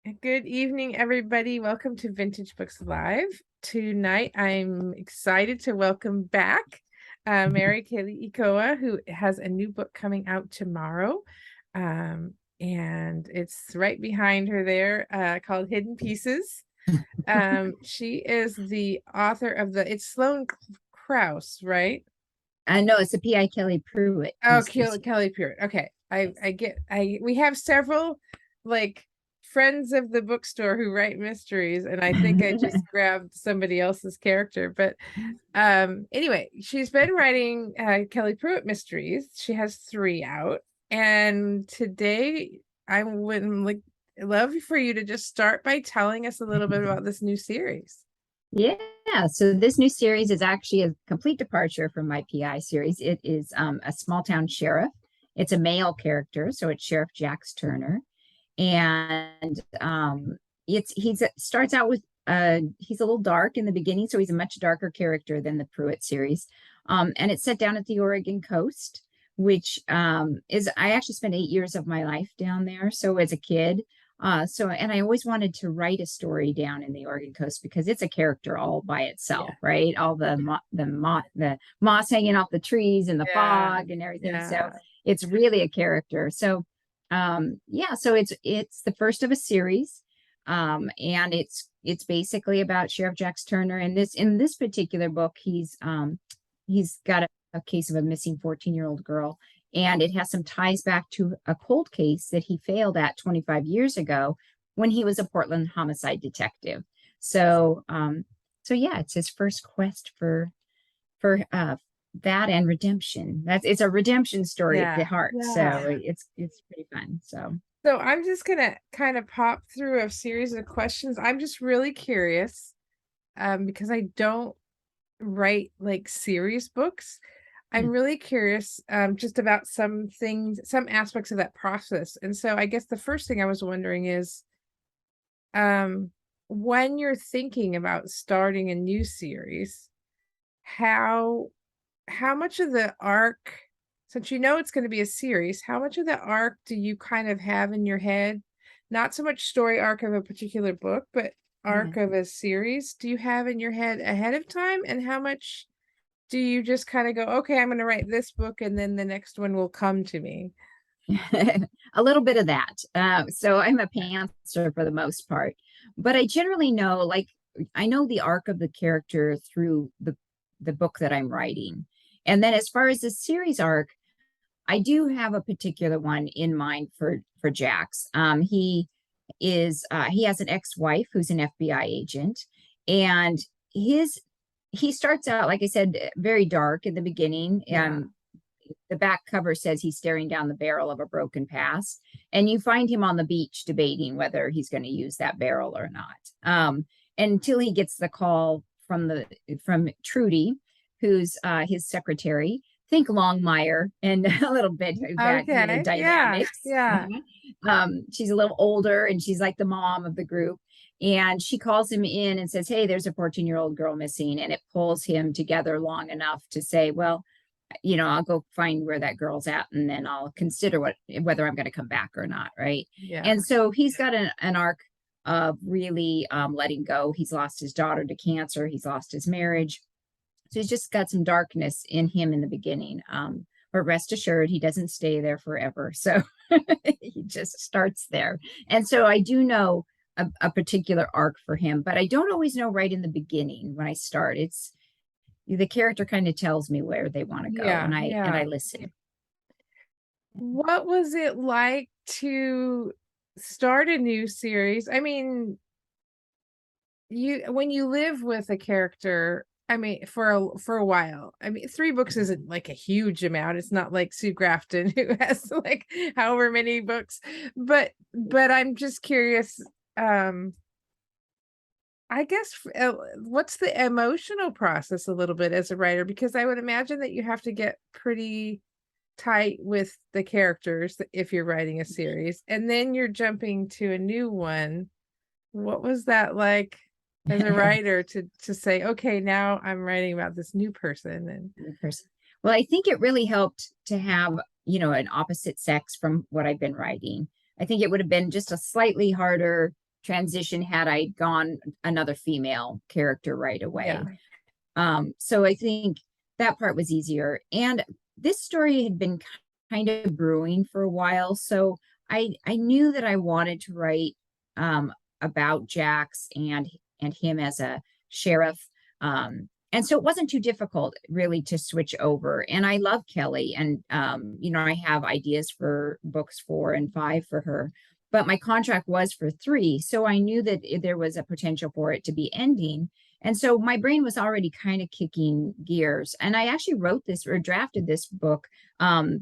Good evening, everybody. Welcome to Vintage Books Live. Tonight, I'm excited to welcome back Mary Keliikoa, who has a new book coming out tomorrow. And it's right behind her there, called Hidden Pieces. She is the author of it's Sloane Krause, right? No, it's a P.I. Kelly Pruitt Oh, mysteries. Kelly Pruitt. Okay. Yes. We have several like friends of the bookstore who write mysteries, and I think I just grabbed somebody else's character. But anyway, she's been writing Kelly Pruitt mysteries. She has 3 out. And today I would like love for you to just start by telling us a little bit about this new series. Yeah, so this new series is actually a complete departure from my PI series. It is a small town sheriff. It's a male character, so it's Sheriff Jax Turner, and it's he's starts out with he's a little dark in the beginning, so he's a much darker character than the Pruitt series, and it's set down at the Oregon coast, which is I actually spent 8 years of my life down there. So as a kid, and I always wanted to write a story down in the Oregon coast because it's a character all by Yeah. itself, right? All the moss hanging off the trees and the Yeah. fog and everything. So Yeah. it's really a character. So yeah, so it's the first of a series. And it's basically about Sheriff Jax Turner. And in this particular book, he's got a case of a missing 14-year-old girl, and it has some ties back to a cold case that he failed at 25 years ago when he was a Portland homicide detective. So yeah, it's his first quest for that and redemption. It's a redemption story at the Yeah. heart. Yeah. So it's pretty fun. So So I'm just gonna kind of pop through a series of questions. I'm just really curious, because I don't write like series books. I'm yeah. really curious, just about some things, some aspects of that process. And so I guess the first thing I was wondering is, um, when you're thinking about starting a new series, how how much of the arc, since you know it's going to be a series, how much of the arc do you kind of have in your head? Not so much story arc of a particular book, but arc Yeah. of a series do you have in your head ahead of time? And how much do you just kind of go, okay, I'm going to write this book and then the next one will come to me? A little bit of that. So I'm a pantser for the most part, but I generally know, like, I know the arc of the character through the book that I'm writing, and then as far as the series arc, I do have a particular one in mind for Jax. He has an ex-wife who's an FBI agent, and his he starts out, like I said, very dark in the beginning. Yeah. The back cover says he's staring down the barrel of a broken past, and you find him on the beach debating whether he's going to use that barrel or not. Until he gets the call from Trudy, who's his secretary. Think Longmire and a little bit of that, Okay. Yeah. dynamics. Yeah. She's a little older, and she's like the mom of the group. And she calls him in and says, "Hey, there's a 14-year-old girl missing." And it pulls him together long enough to say, "Well, I'll go find where that girl's at, and then I'll consider whether I'm going to come back or not." Right. Yeah. And so he's got an arc of really letting go. He's lost his daughter to cancer. He's lost his marriage. So he's just got some darkness in him in the beginning. But rest assured, he doesn't stay there forever. So he just starts there. And so I do know a particular arc for him, but I don't always know right in the beginning when I start. It's the character kind of tells me where they want to go, Yeah. and I Yeah. listen. What was it like to start a new series? I mean, you when you live with a character, I mean, for a while. I mean, 3 books isn't like a huge amount. It's not like Sue Grafton who has like however many books. But I'm just curious, um I guess what's the emotional process a little bit as a writer, because I would imagine that you have to get pretty tight with the characters if you're writing a series and then you're jumping to a new one. What was that like as a writer to say, okay, now I'm writing about this new person? And Person. Well, I think it really helped to have, an opposite sex from what I've been writing. I think it would have been just a slightly harder transition had I gone another female character right away. Yeah. So I think that part was easier. And this story had been kind of brewing for a while. So I knew that I wanted to write about Jax and him as a sheriff. And so it wasn't too difficult really to switch over. And I love Kelly. And I have ideas for books 4 and 5 for her. But my contract was for 3. So I knew that there was a potential for it to be ending. And so my brain was already kind of kicking gears. And I actually wrote this or drafted this book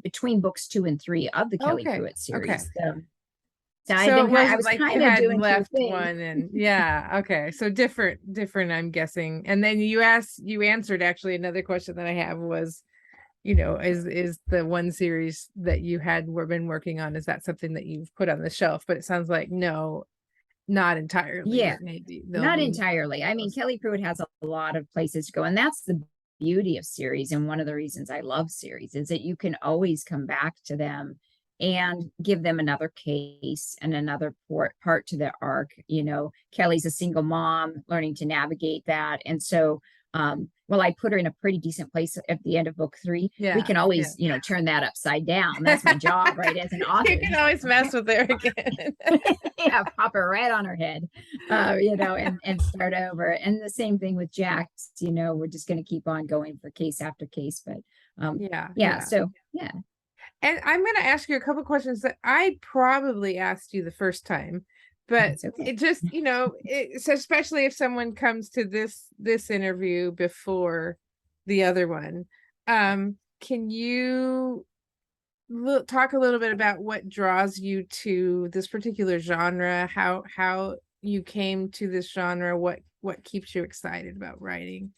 between books 2 and 3 of the Kelly Okay. Pruitt Okay. series. So So it I wasn't was like you kind of had doing 2 left things. one and yeah, okay. So different, I'm guessing. And then you answered actually another question that I have was, is the one series that you had been working on, is that something that you've put on the shelf? But it sounds like no, not entirely, Yeah, that maybe there'll not be entirely. I mean, Kelly Pruitt has a lot of places to go, and that's the beauty of series. And one of the reasons I love series is that you can always come back to them and give them another case and another part to their arc. Kelly's a single mom learning to navigate that. And so, well, I put her in a pretty decent place at the end of book 3. We yeah, can yeah. always, turn that upside down. That's my job, right? As an author. You can always mess with her again. Yeah, pop her right on her head, and start over. And the same thing with Jax, we're just going to keep on going for case after case. But Yeah, yeah, so yeah. And I'm going to ask you a couple questions that I probably asked you the first time, but It's okay. it just, so especially if someone comes to this interview before the other one, can you talk a little bit about what draws you to this particular genre, how you came to this genre, what keeps you excited about writing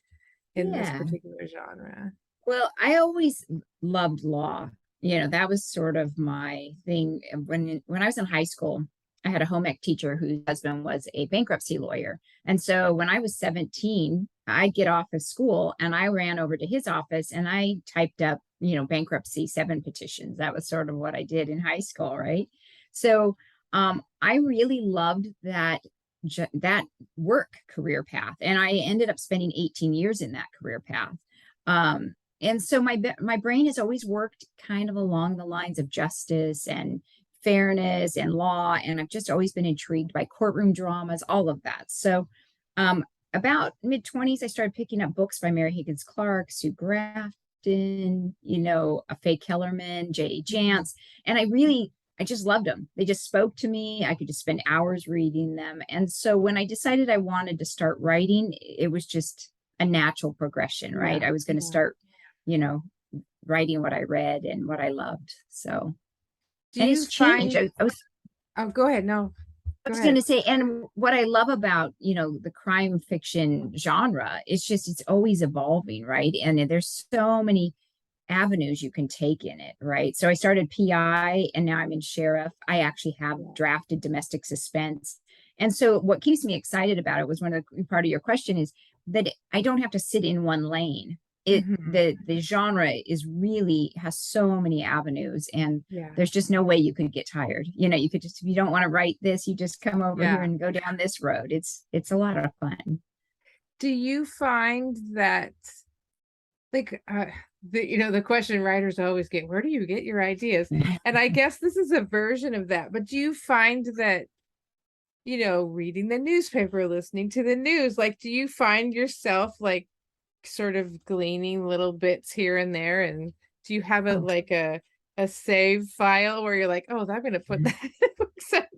in this Yeah. particular genre? Well, I always loved law. That was sort of my thing. When I was in high school, I had a home ec teacher whose husband was a bankruptcy lawyer. And so when I was 17, I'd get off of school and I ran over to his office and I typed up, bankruptcy 7 petitions. That was sort of what I did in high school, right? So I really loved that work career path. And I ended up spending 18 years in that career path. And so my brain has always worked kind of along the lines of justice and fairness and law. And I've just always been intrigued by courtroom dramas, all of that. So about mid-20s, I started picking up books by Mary Higgins Clark, Sue Grafton, Faye Kellerman, J.D. Jance. And I just loved them. They just spoke to me. I could just spend hours reading them. And so when I decided I wanted to start writing, it was just a natural progression, right? I was going to start, writing what I read and what I loved. So, Do and you it's changed. find Oh, go ahead. No, I go was ahead. going to say, and what I love about, the crime fiction genre, it's always evolving, right? And there's so many avenues you can take in it, right? So I started PI and now I'm in sheriff. I actually have drafted domestic suspense. And so what keeps me excited about it was part of your question is that I don't have to sit in one lane. The genre has so many avenues and there's just no way you could get tired. You could just, if you don't want to write this, you just come over here and go down this road. It's a lot of fun. Do you find that like the question writers always get, where do you get your ideas? And I guess this is a version of that, but do you find that reading the newspaper, listening to the news, like do you find yourself like sort of gleaning little bits here and there, and do you have like a save file where you're like, oh, I'm gonna put that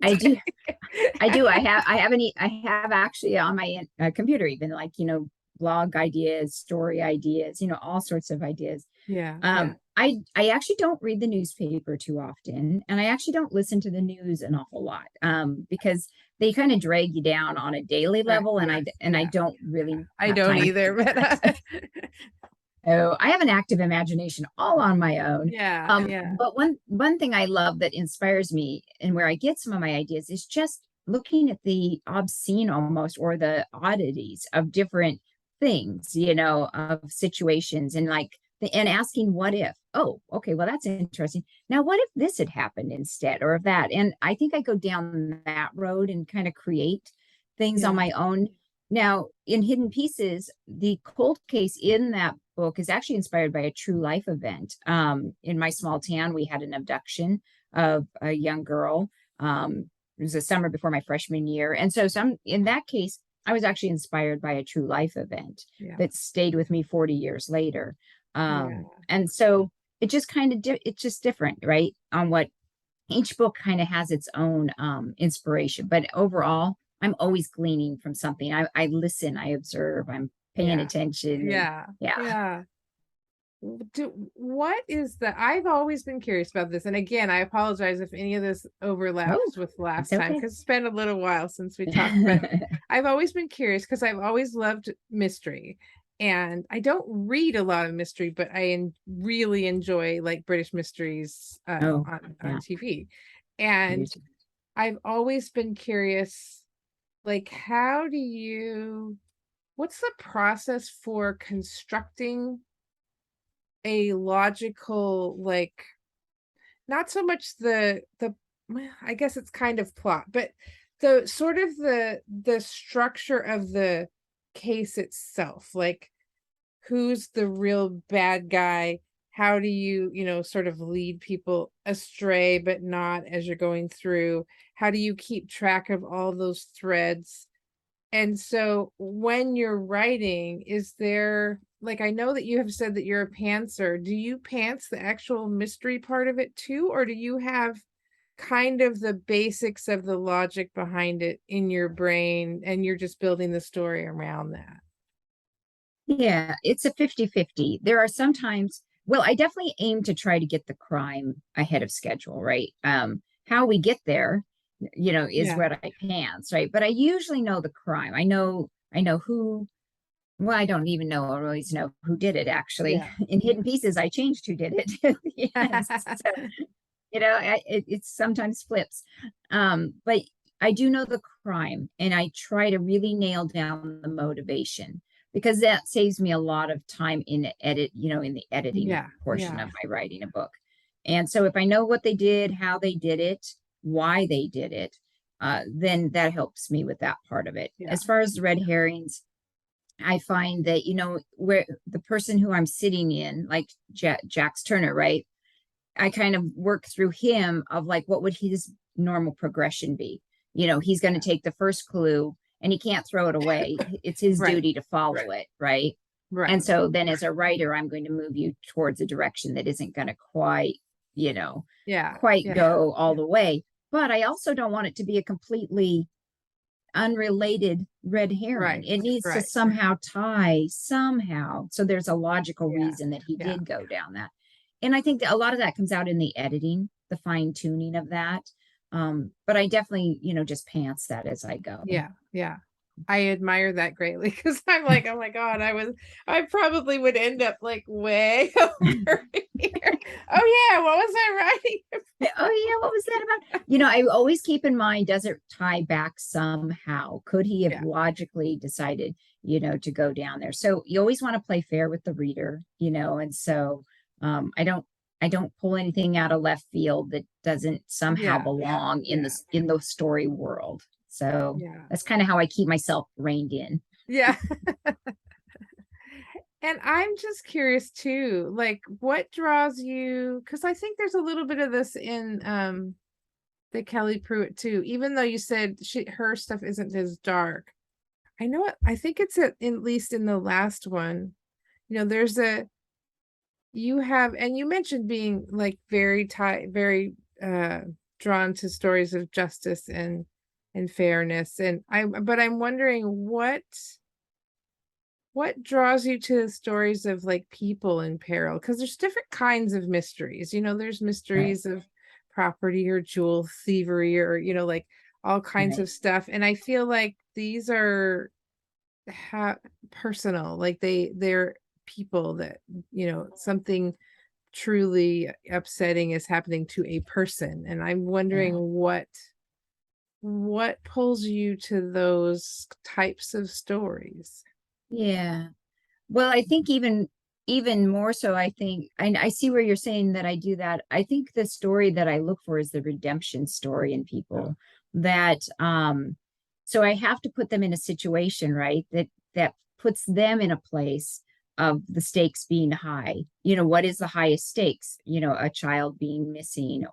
I do. I have actually on my computer even like blog ideas, story ideas, all sorts of ideas. I actually don't read the newspaper too often, and I actually don't listen to the news an awful lot because they kind of drag you down on a daily level, and I don't really. I don't either, but so I have an active imagination all on my own. Yeah. But one thing I love that inspires me and where I get some of my ideas is just looking at the obscene almost or the oddities of different things, of situations and like and asking what if. Oh, okay, well, that's interesting. Now, what if this had happened instead, or if that? And I think I go down that road and kind of create things on Yeah. my own. Now, in Hidden Pieces, the cold case in that book is actually inspired by a true life event. In my small town, we had an abduction of a young girl. It was the summer before my freshman year. And so in that case, I was actually inspired by a true life event Yeah. that stayed with me 40 years later. Yeah. And so it just kind of it's just different, right? On what each book kind of has its own inspiration, but overall, I'm always gleaning from something. I listen, I observe, I'm paying Yeah. attention, and Yeah. yeah. Yeah. What is the I've always been curious about this, and again, I apologize if any of this Oh, overlaps with it's last time okay. because it's been a little while since we talked, but I've always been curious because I've always loved mystery. And I don't read a lot of mystery, but really enjoy like British mysteries Oh, on yeah, TV. I do And too. I've always been curious, like, what's the process for constructing a logical, like, not so much the well, I guess it's kind of plot, but the sort of the structure of the case itself, like who's the real bad guy? How do you, sort of lead people astray, but not as you're going through? How do you keep track of all those threads? And so when you're writing, is there, like, I know that you have said that you're a pantser. Do you pants the actual mystery part of it too, or do you have kind of the basics of the logic behind it in your brain and you're just building the story around that? Yeah, it's a 50-50. There are sometimes, well, I definitely aim to try to get the crime ahead of schedule, right? How we get there, is Yeah. what I pants, right? But I usually know the crime. I know who, well, I don't even know, or always know who did it actually. Yeah. In Hidden Pieces, I changed who did it. Yes. So, it sometimes flips. But I do know the crime and I try to really nail down the motivation because that saves me a lot of time in the in the editing Yeah. portion Yeah. of my writing a book. And so if I know what they did, how they did it, why they did it, then that helps me with that part of it. Yeah. As far as the red herrings, I find that, where the person who I'm sitting in, like Jax Turner, right? I kind of work through him of like, what would his normal progression be? He's going to Yeah. take the first clue and he can't throw it away. It's his Right. duty to follow it, right? And Right. so then as a writer, I'm going to move you towards a direction that isn't going to you know, Yeah. quite Yeah. go all the way. But I also don't want it to be a completely unrelated red herring. Right. It needs to Right. somehow tie somehow. So there's a logical Yeah. reason that he Yeah. did go down that. And I think that a lot of that comes out in the editing, the fine tuning of that. But I definitely, just pants that as I go. Yeah. Yeah. I admire that greatly because I'm like, oh my God, I probably would end up like way over here. Oh yeah, what was I writing? Oh yeah, what was that about? I always keep in mind, does it tie back somehow? Could he have Yeah. logically decided, to go down there? So you always want to play fair with the reader, and so I don't pull anything out of left field that doesn't somehow Yeah. belong in Yeah. this in the story world. So Yeah. that's kind of how I keep myself reined in. Yeah. And I'm just curious too, like what draws you, because I think there's a little bit of this in the Kelly Pruitt too, even though you said her stuff isn't as dark. I know it, I think it's at least in the last one, there's you have, and you mentioned being like very uh drawn to stories of justice and fairness. And but I'm wondering what draws you to the stories of like people in peril? Because there's different kinds of mysteries. There's Right. mysteries of property or jewel thievery or, like all kinds Right. of stuff. And I feel like these are personal, like they're people that, something truly upsetting is happening to a person. And I'm wondering Yeah. what pulls you to those types of stories. Yeah. Well, I think even even more so, I think, I see where you're saying that I do that. I think the story that I look for is the redemption story in people that, so I have to put them in a situation, right? That puts them in a place of the stakes being high. What is the highest stakes? A child being missing,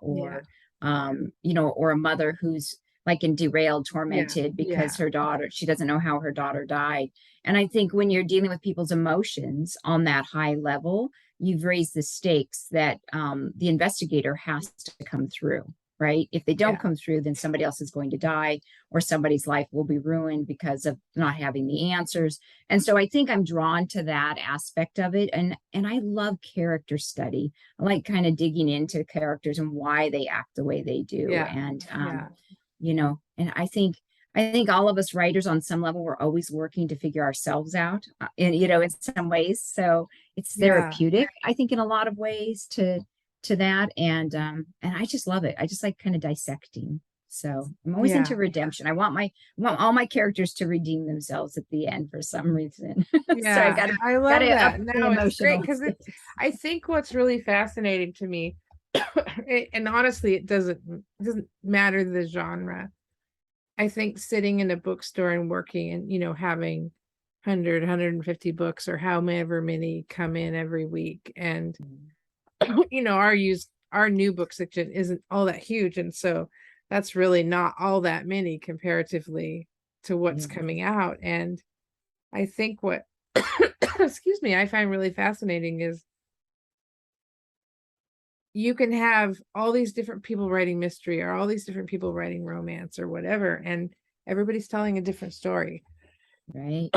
Yeah. or a mother who's like in derailed, Yeah. tormented because Yeah. her daughter, she doesn't know how her daughter died. And I think when you're dealing with people's emotions on that high level, you've raised the stakes that the investigator has to come through, right? If they don't Yeah. come through, then somebody else is going to die, or somebody's life will be ruined because of not having the answers. And so I think I'm drawn to that aspect of it. And I love character study. I like kind of digging into characters and why they act the way they do. Yeah. And Yeah. and I think all of us writers on some level, we're always working to figure ourselves out, in some ways. So it's Yeah. therapeutic, I think, in a lot of ways to that. And I just love it. I just like kind of dissecting. So I'm always into Yeah. redemption. I want all my characters to redeem themselves at the end for some reason. So I Yeah. gotta I love gotta up that. the No, it's great emotional because stakes. I think what's really fascinating to me, and honestly, it doesn't matter the genre. I think sitting in a bookstore and working and, having 100, books or however many come in every week. And, our new book section isn't all that huge. And so that's really not all that many comparatively to what's Yeah, coming out. And I think what, excuse me, I find really fascinating is you can have all these different people writing mystery or all these different people writing romance or whatever, and everybody's telling a different story. right,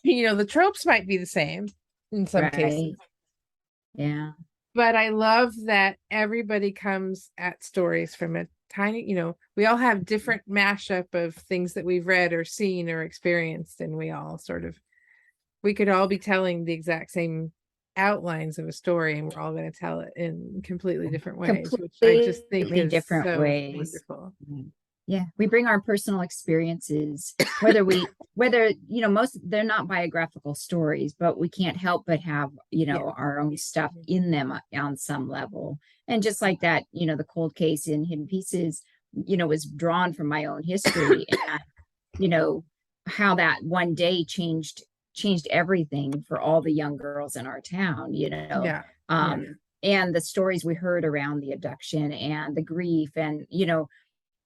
The tropes might be the same in some cases, right. Yeah, but I love that everybody comes at stories from a tiny, we all have different mashup of things that we've read or seen or experienced, and we could all be telling the exact same outlines of a story, and we're all going to tell it in completely different ways, which I just think completely is different so ways. wonderful. Yeah, we bring our personal experiences, whether most, they're not biographical stories, but we can't help but have, Yeah. our own stuff in them on some level. And just like that, the cold case in Hidden Pieces, was drawn from my own history, and you know how that one day changed everything for all the young girls in our town. Yeah. Yeah. um and the stories we heard around the abduction and the grief, and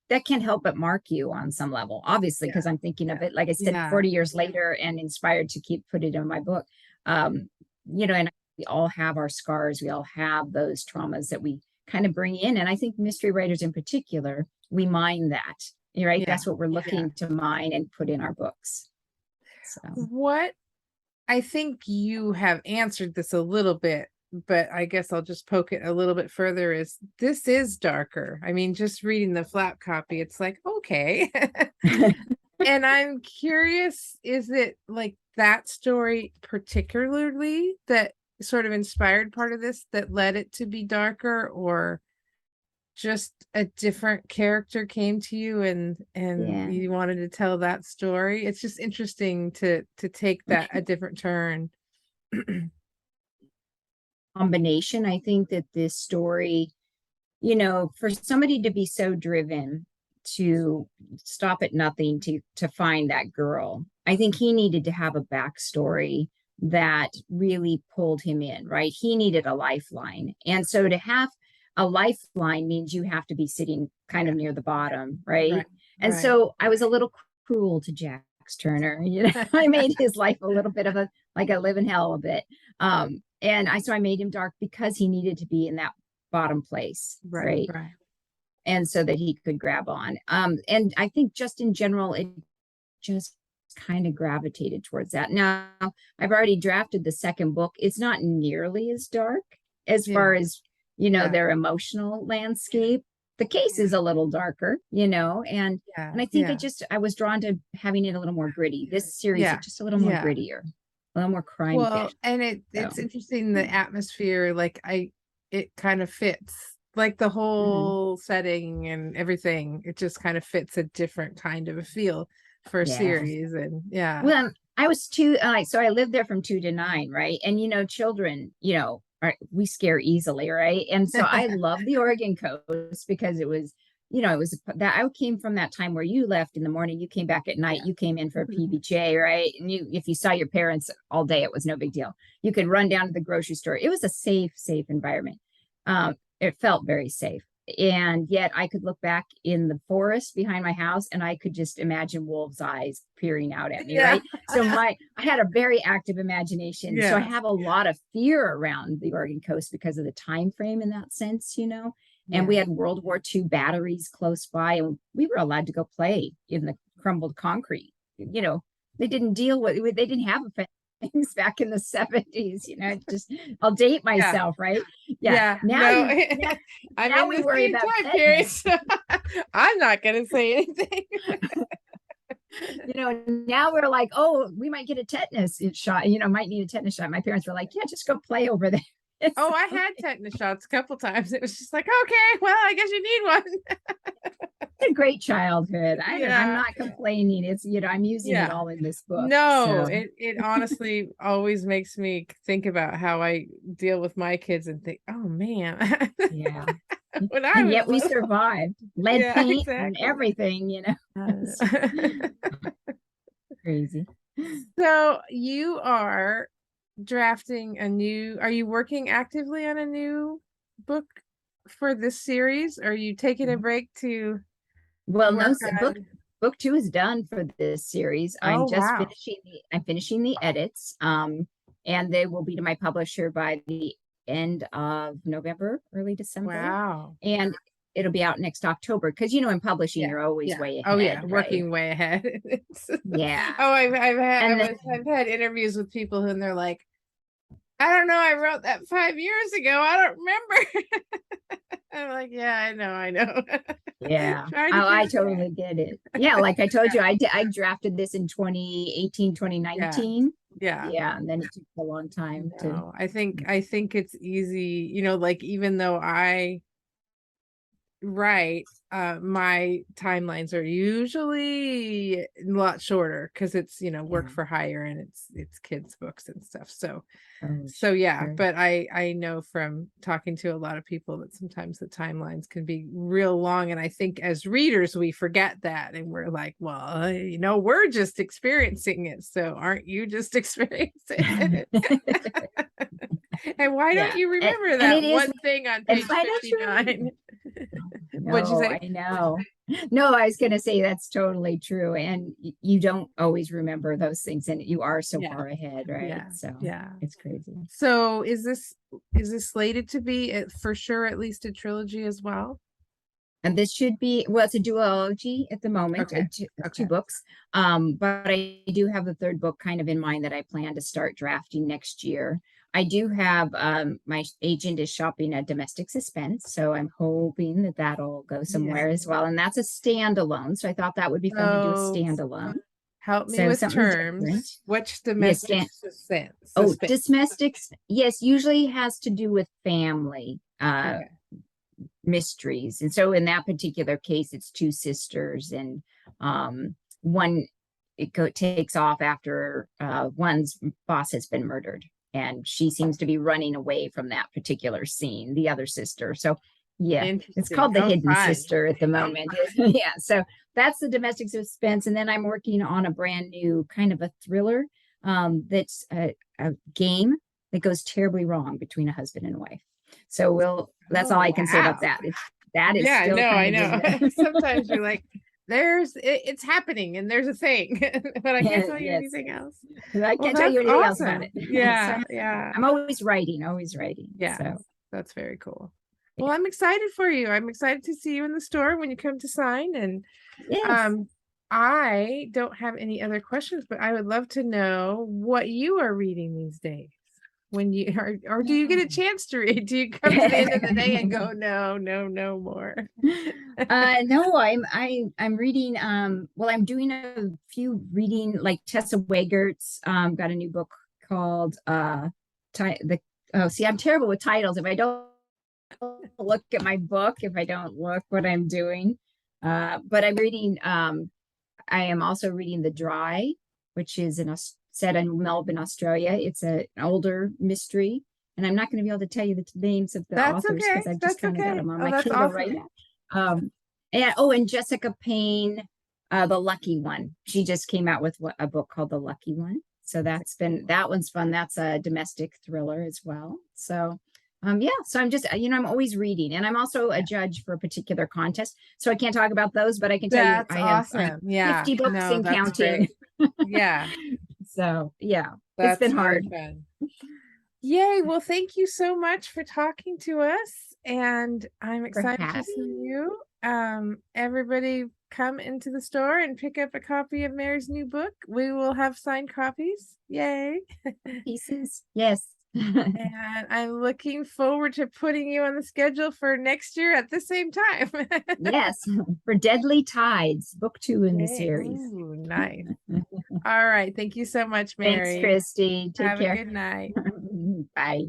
that can't help but mark you on some level, obviously, Yeah. because I'm thinking of it, like I said, Yeah. 40 years later, and inspired to keep put it in my book. And we all have our scars, we all have those traumas that we kind of bring in. And I think mystery writers in particular, we mine that, right? Yeah. That's what we're Yeah. looking to mine and put in our books. So What I think you have answered this a little bit, but I guess I'll just poke it a little bit further is this is darker. I mean, just reading the flap copy, it's like, okay. And I'm curious, is it like that story particularly that sort of inspired part of this that led it to be darker, or just a different character came to you and yeah, you wanted to tell that story? It's just interesting to take that a different turn. combination. I think that this story, for somebody to be so driven to stop at nothing to find that girl, I think he needed to have a backstory that really pulled him in, right? He needed a lifeline. And so to have a lifeline means you have to be sitting kind of Yeah. near the bottom, right? Right. And Right. so I was a little cruel to Jax Turner. I made his life a little bit of a like a live in hell a bit. And I made him dark because he needed to be in that bottom place, Right. right? Right. And so that he could grab on. And I think just in general, it just kind of gravitated towards that. Now, I've already drafted the second book. It's not nearly as dark as far Yeah. as, Yeah. their emotional landscape. The case is a little darker, and Yeah. I think Yeah. I was drawn to having it a little more gritty. This series is Yeah. just a little more Yeah. grittier, a little more crime Well, fish. and So, it's interesting the atmosphere, like it kind of fits. Like the mhm. whole setting and everything, it just kind of fits a different kind of a feel for a Yeah. series. And yeah. Well, I was two, so I lived there from 2 to 9, right? And children, we scare easily, right? And so I love the Oregon coast because it was that I came from that time where you left in the morning, you came back at night, Yeah. you came in for a PBJ, right? And if you saw your parents all day, it was no big deal. You could run down to the grocery store. It was a safe environment. It felt very safe. And yet I could look back in the forest behind my house and I could just imagine wolves' eyes peering out at me, Yeah. right? So I had a very active imagination. So I Yeah. have a lot of fear around the Oregon coast because of the time frame in that sense. And we Yeah. had World War II batteries close by, and we were allowed to go play in the crumbled concrete. They didn't deal with they didn't have things back in the 70s. Just I'll date Yeah. myself, right? Yeah. Yeah. Now No, I'm now in we the worry same about time period, tetanus. so I'm not gonna say anything. Now we're like, oh, we might get a tetanus shot, might need a tetanus shot. My parents were like, yeah, just go play over there. Oh, I So, had tetanus shots a couple times. It was just like, okay, well, I guess you need one. it's a great childhood. I'm Yeah. not complaining. It's, I'm using it Yeah. all in this book. No, So, it honestly always makes me think about how I deal with my kids and think, oh man, yeah. when I And was yet we little. survived. Lead Yeah, paint and exactly. everything. It's crazy. So you are drafting are you working actively on a new book for this series? Or are you taking a break to Well, no, work book on? book two is done for this series. Oh, wow. I'm finishing the edits. And they will be to my publisher by the end of November, early December. Wow. And it'll be out next October. Because in publishing, Yeah. you're always Yeah. way Oh, yeah. ahead, right? Working way ahead. Yeah. Oh, And then I've had interviews with people and they're like, I don't know, I wrote that 5 years ago. I don't remember. I'm like, yeah, I know. yeah. Trying to Oh, keep I totally get it. Yeah, like I told you, I drafted this in 2018, yeah. 2019. Yeah. Yeah, and then it took a long time to. No, I think it's easy, like even though I write, my timelines are usually a lot shorter because it's, work Yeah. for hire and it's kids books and stuff. Oh, So yeah, sure. but I know from talking to a lot of people that sometimes the timelines can be real long. And I think as readers, we forget that and we're like, well, we're just experiencing it. So aren't you just experiencing it? And why don't Yeah. you remember And that it is, one thing on and page why don't you? 59? What'd you No, say? I know. No, I was going to say that's totally true. And you don't always remember those things, and you are so Yeah. far ahead, right? Yeah. So Yeah. it's crazy. So is this slated to be for sure at least a trilogy as well? And this should be, well, it's a duology at the moment, Okay. two Okay. books. But I do have a third book kind of in mind that I plan to start drafting next year. I do have my agent is shopping a domestic suspense, so I'm hoping that that'll go Yeah. somewhere as well. And that's a standalone, so I thought that would be fun to do a So standalone. help me So with something different. terms. What's Yes, domestic oh, suspense? domestics, yes, usually has to do with family. Okay. Mysteries. And so in that particular case, it's two sisters, and one takes off after one's boss has been murdered, and she seems to be running away from that particular scene, the other sister. So yeah, it's Interesting. called The Oh, Hidden fun. Sister at the moment. Yeah, so that's the domestic suspense. And then I'm working on a brand new kind of a thriller that's a game that goes terribly wrong between a husband and wife. So that's Oh, all I can say about wow. that. That is Yeah, still no, kind I of in know. the Sometimes you're like, it's happening and there's a thing, but I can't tell you yes. anything else. I Well, can't tell that's you anything else about awesome. it. So Yeah, yeah, I'm always writing, always writing. yeah. So That's very cool. Well, yeah. I'm excited for you. I'm excited to see you in the store when you come to sign. And Yes. um, I don't have any other questions, but I would love to know what you are reading these days. When you are, or do you get a chance to read? Do you come to the end of the day and go, no, no, no more? No, I'm reading well, I'm doing a few reading, like Tessa Wagert's got a new book called the oh, see, I'm terrible with titles. If I don't look at my book, if I don't look what I'm doing. But I'm reading I am also reading The Dry, which is an set in Melbourne, Australia. It's an older mystery, and I'm not going to be able to tell you the names of the That's authors okay. because I've just That's kind of got okay. them on Oh, my that's Kindle right awesome. now. And Jessica Payne, The Lucky One. She just came out with a book called The Lucky One. So that one's fun. That's a domestic thriller as well. So yeah, so I'm just, I'm always reading, and I'm also a judge for a particular contest. So I can't talk about those, but I can tell you That's I have awesome. Yeah. 50 books No, and that's counting. great. Yeah, So yeah, it's that's been really hard. fun. Yay. Well, thank you so much for talking to us. And I'm For excited to see having you. Everybody come into the store and pick up a copy of Mary's new book. We will have signed copies. Yay. pieces. Yes. And I'm looking forward to putting you on the schedule for next year at the same time. Yes. For Deadly Tides, book 2 in the Yay. series. Ooh, nice. All right. Thank you so much, Thanks, Mary. Christy. Take Have a care. good night. Bye.